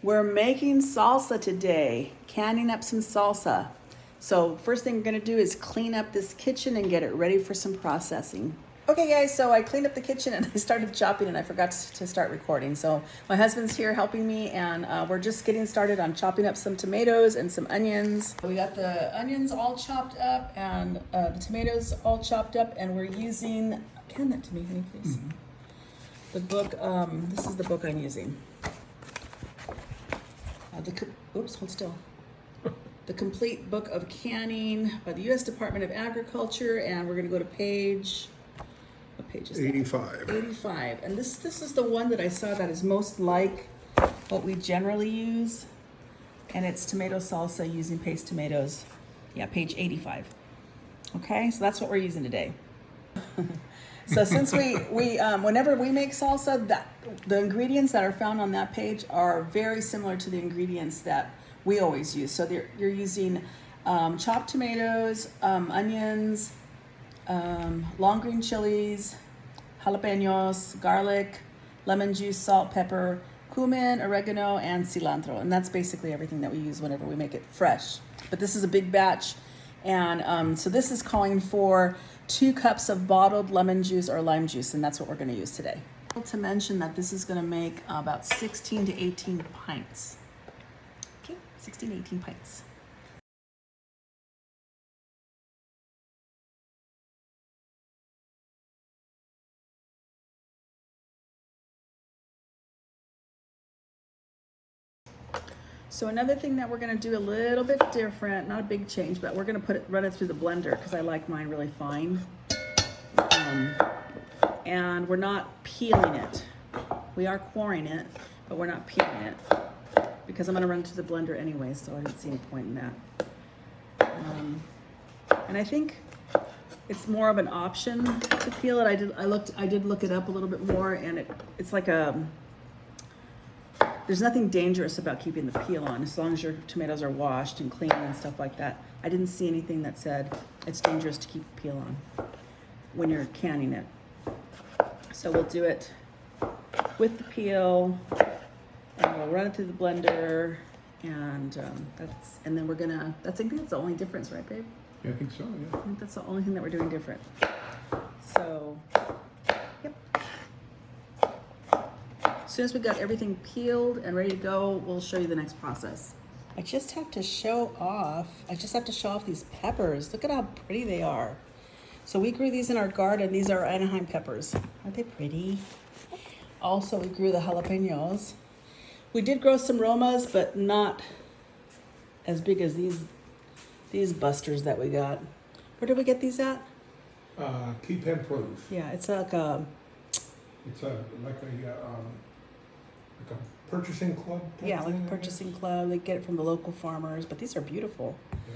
We're making salsa today, canning up some salsa. So first thing we're gonna do is clean up this kitchen and get it ready for some processing. Okay guys, so I cleaned up the kitchen and I started chopping and I forgot to start recording. So my husband's here helping me and we're just getting started on chopping up some tomatoes and some onions. We got the onions all chopped up and the tomatoes all chopped up, and we're using, can that to me, honey, please? Mm-hmm. The book, this is the book I'm using. Oops, hold still. The Complete Book of Canning by the U.S. Department of Agriculture, and we're gonna go to page, what page is 85. That? 85. And this is the one that I saw that is most like what we generally use, and it's tomato salsa using paste tomatoes. Yeah, page 85. Okay, so that's what we're using today. So since we whenever we make salsa, the ingredients that are found on that page are very similar to the ingredients that we always use. So you're using chopped tomatoes, onions, long green chilies, jalapenos, garlic, lemon juice, salt, pepper, cumin, oregano, and cilantro. And that's basically everything that we use whenever we make it fresh. But this is a big batch. And so this is calling for 2 cups of bottled lemon juice or lime juice, and that's what we're going to use today. To mention that this is going to make about 16 to 18 pints. Okay, 16 to 18 pints. So another thing that we're going to do a little bit different, not a big change, but we're going to run it through the blender because I like mine really fine. And we're not peeling it. We are coring it, but we're not peeling it because I'm going to run it through the blender anyway, so I didn't see any point in that. And I think it's more of an option to peel it. I did look it up a little bit more, and it's like there's nothing dangerous about keeping the peel on as long as your tomatoes are washed and clean and stuff like that. I didn't see anything that said it's dangerous to keep the peel on when you're canning it. So we'll do it with the peel, and we'll run it through the blender, and then we're gonna. I think that's the only difference, right, babe? Yeah, I think so. Yeah. I think that's the only thing that we're doing different. So, yep. As soon as we got everything peeled and ready to go, we'll show you the next process. I just have to show off these peppers. Look at how pretty they are. So we grew these in our garden. These are Anaheim peppers. Aren't they pretty? Also, we grew the jalapenos. We did grow some Romas, but not as big as these busters that we got. Where did we get these at? Keep Head Produce. Yeah, it's like a purchasing club. Yeah, like a purchasing club. They get it from the local farmers, but these are beautiful. Yeah.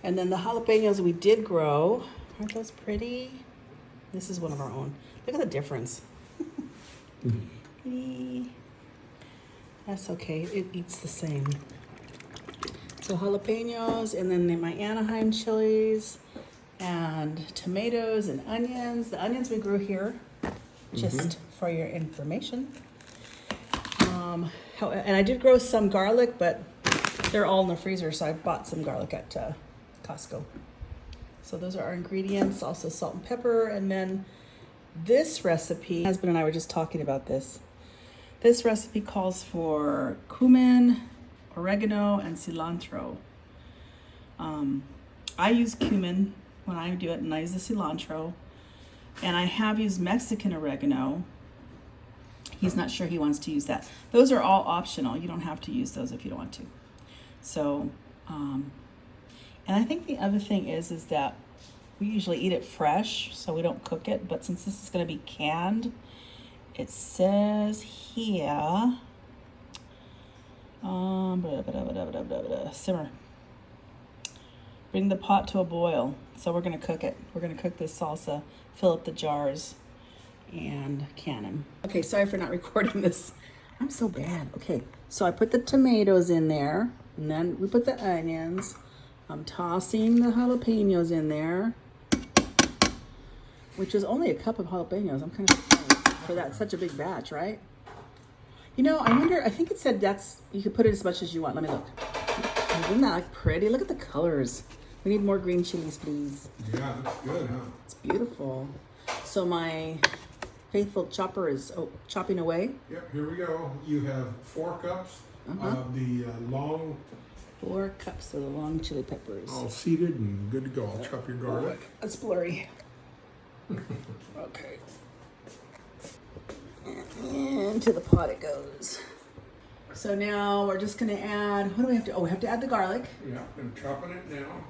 And then the jalapenos we did grow. Aren't those pretty? This is one of our own. Look at the difference. That's okay. It eats the same. So jalapenos, and then my Anaheim chilies, and tomatoes and onions. The onions we grew here, just for your information. And I did grow some garlic, but they're all in the freezer, so I bought some garlic at Costco. So those are our ingredients, also salt and pepper. And then this recipe, my husband and I were just talking about this. This recipe calls for cumin, oregano, and cilantro. I use cumin when I do it, and I use the cilantro. And I have used Mexican oregano. He's not sure he wants to use that. Those are all optional. You don't have to use those if you don't want to. So, and I think the other thing is that we usually eat it fresh, so we don't cook it. But since this is going to be canned, it says here, simmer. Bring the pot to a boil. So we're going to cook it. We're going to cook this salsa, fill up the jars, and can them. Okay, sorry for not recording this. I'm so bad. Okay, so I put the tomatoes in there, and then we put the onions. I'm tossing the jalapenos in there, which is only a cup of jalapenos. I'm kind of surprised for that, such a big batch, right? You know, I wonder, I think it said you could put it as much as you want. Let me look. Isn't that like pretty? Look at the colors. We need more green chilies, please. Yeah, that's good, huh? It's beautiful. So my faithful chopper is chopping away. Yep, here we go. You have 4 cups of the long... 4 cups of the long chili peppers. All seeded and good to go. I'll chop your garlic. That's blurry. Okay. And into the pot it goes. So now we're just gonna add, what do we have to, we have to add the garlic. Yeah, I'm chopping it now.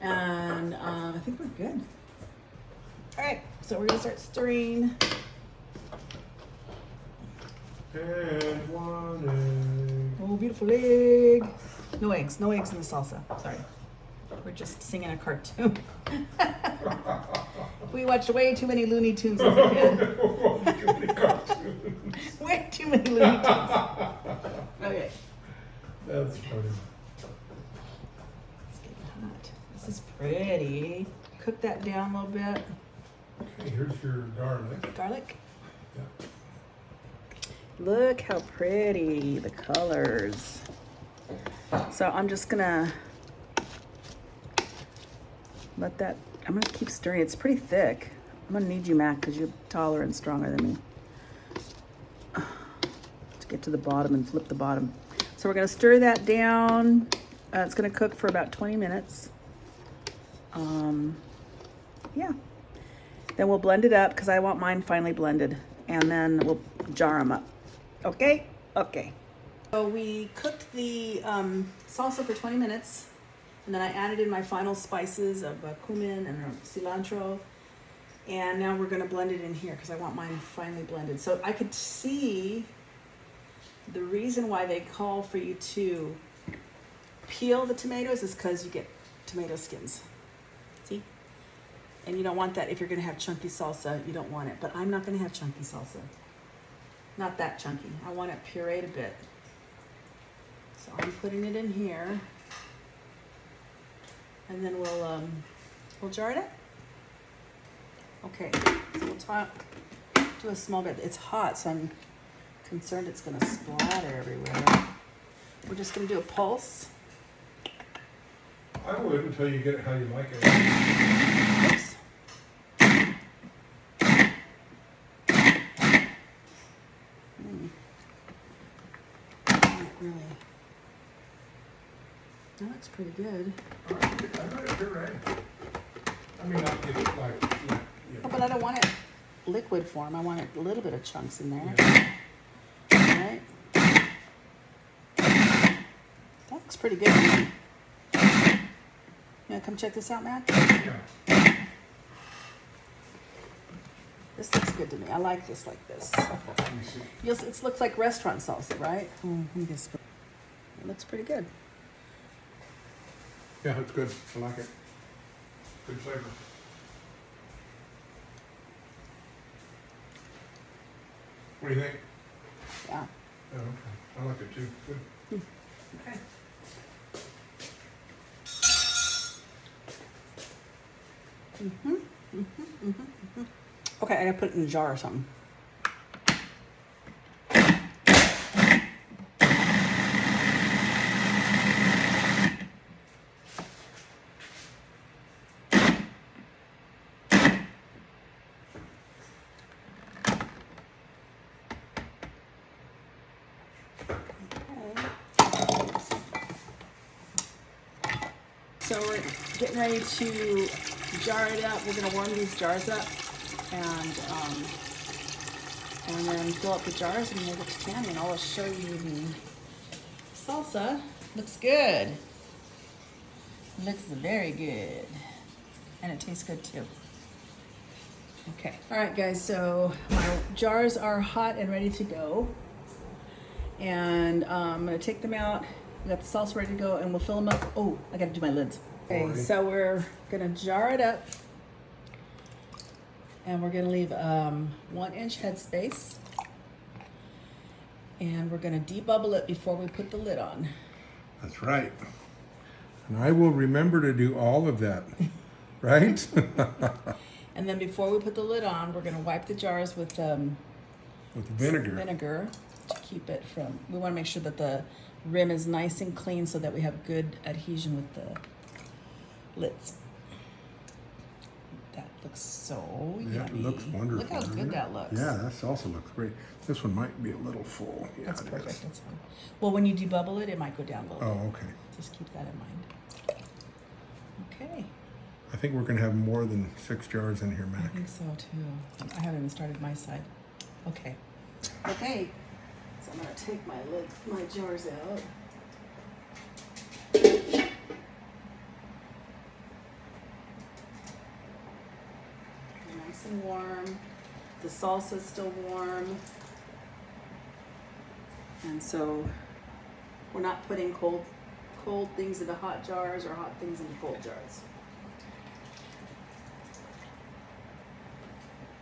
And I think we're good. All right, so we're gonna start stirring. And 1 egg. Oh, beautiful egg. No eggs in the salsa, sorry. We're just singing a cartoon. We watched way too many Looney Tunes as a kid. Way too many Looney Tunes. Okay. That's funny. It's getting hot. This is pretty. Cook that down a little bit. Okay, here's your garlic. Garlic. Yeah. Look how pretty the colors. So I'm just gonna let that, I'm gonna keep stirring. It's pretty thick. I'm gonna need you, Mac, because you're taller and stronger than me. To get to the bottom and flip the bottom. So we're gonna stir that down. It's gonna cook for about 20 minutes. Yeah. Then we'll blend it up because I want mine finely blended. And then we'll jar them up. Okay? Okay. So we cooked the salsa for 20 minutes. And then I added in my final spices of cumin and cilantro. And now we're going to blend it in here because I want mine finely blended. So I could see the reason why they call for you to peel the tomatoes is because you get tomato skins. See? And you don't want that if you're going to have chunky salsa. You don't want it. But I'm not going to have chunky salsa. Not that chunky. I want it pureed a bit. So I'm putting it in here. And then we'll jar it up. Okay, so we'll do a small bit. It's hot, so I'm concerned it's gonna splatter everywhere. We're just gonna do a pulse. I would until you get it how you like it. Oops. Not really. That looks pretty good. I bet you're right. I mean, not get it like Oh, but I don't want it liquid form. I want a little bit of chunks in there. All right. That looks pretty good. You wanna come check this out, Matt? Yeah. This looks good to me. I like this like this. Let me see. It looks like restaurant salsa, right? Let me just. It looks pretty good. Yeah, it's good. I like it. Good flavor. What do you think? Yeah. Oh, okay. I like it too. Good. Okay. Okay, I gotta put it in a jar or something. So we're getting ready to jar it up. We're gonna warm these jars up and then fill up the jars and we'll get to canning. I'll show you the salsa. Looks good. Looks very good. And it tastes good too. Okay. All right, guys, so my jars are hot and ready to go. And I'm gonna take them out. We got the salsa ready to go and we'll fill them up. Oh, I gotta do my lids. Okay, so we're gonna jar it up. And we're gonna leave 1 inch headspace. And we're gonna debubble it before we put the lid on. That's right. And I will remember to do all of that, right? And then before we put the lid on, we're gonna wipe the jars with With vinegar. vinegar. keep it from, we want to make sure that the rim is nice and clean so that we have good adhesion with the lids. That looks so Yeah, it yummy. looks wonderful. Look how doesn't good it? that looks. Yeah, that salsa looks great. This one might be a little full. Yeah, That's it is. perfect. That's fine. Well, when you debubble it, it might go down a little bit. Oh, okay. Just keep that in mind. Okay. I think we're gonna have more than 6 jars in here, I Mac. think so too. I haven't even started my side. Okay. Okay. So I'm gonna take my jars out. Nice and warm. The salsa's still warm. And so we're not putting cold things into hot jars or hot things into cold jars.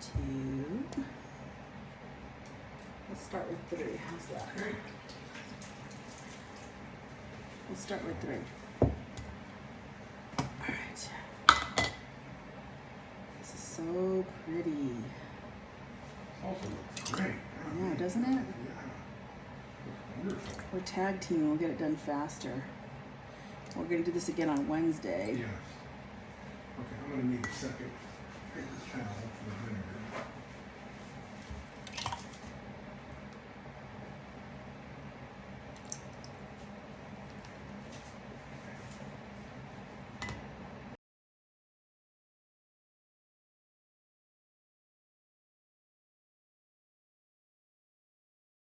2. Let's start with 3. How's that? We'll start with 3. All right. This is so pretty. Salsa looks great. Yeah, doesn't it? Yeah. Wonderful. We're tag teaming. We'll get it done faster. We're going to do this again on Wednesday. Yes. Okay, I'm gonna need a second paper towel for the vinegar.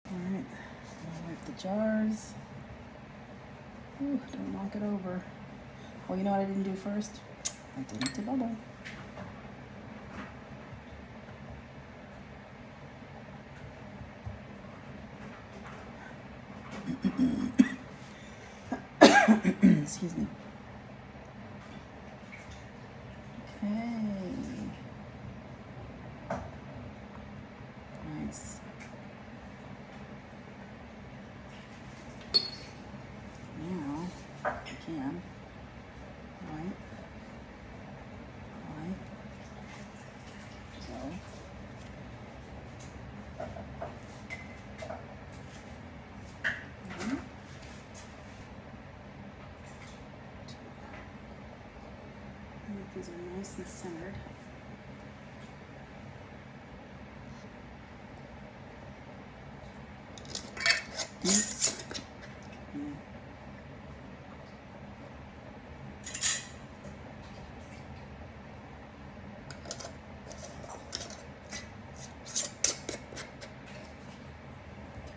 All right. I'll wipe the jars. Ooh, don't knock it over. Well, you know what I didn't do first? I didn't debubble. Excuse me. Okay. Nice. Now, you can. Right. Right. So. One. 2. Make these are nice and centered. Oops. Yeah.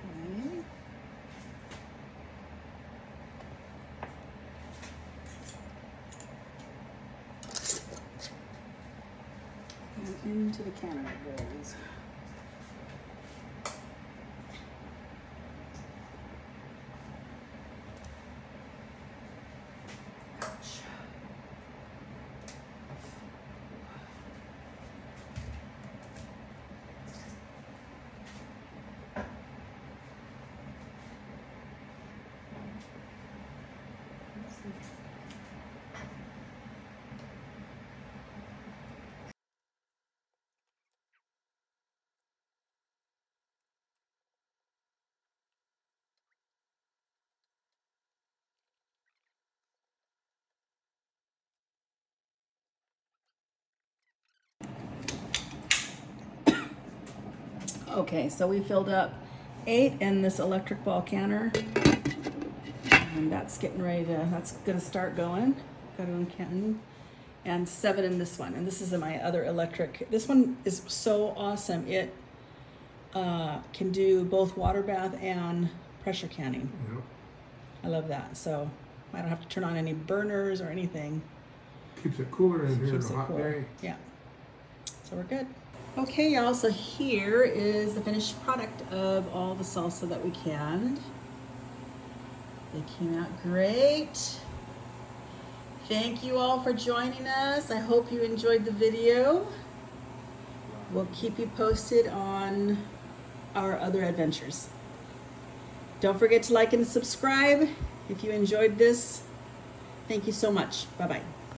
Okay. And into the canner it goes. Ouch. Okay, so we filled up 8 in this electric ball canner. And that's getting ready to, that's gonna start going. Got it on canton. And 7 in this one. And this is my other electric. This one is so awesome. It can do both water bath and pressure canning. Yep. I love that. So I don't have to turn on any burners or anything. Keeps it cooler in here Keeps on it a hot cool. day. Yeah. So we're good. Okay, y'all. So here is the finished product of all the salsa that we canned. They came out great. Thank you all for joining us. I hope you enjoyed the video. We'll keep you posted on our other adventures. Don't forget to like and subscribe if you enjoyed this. Thank you so much. Bye-bye.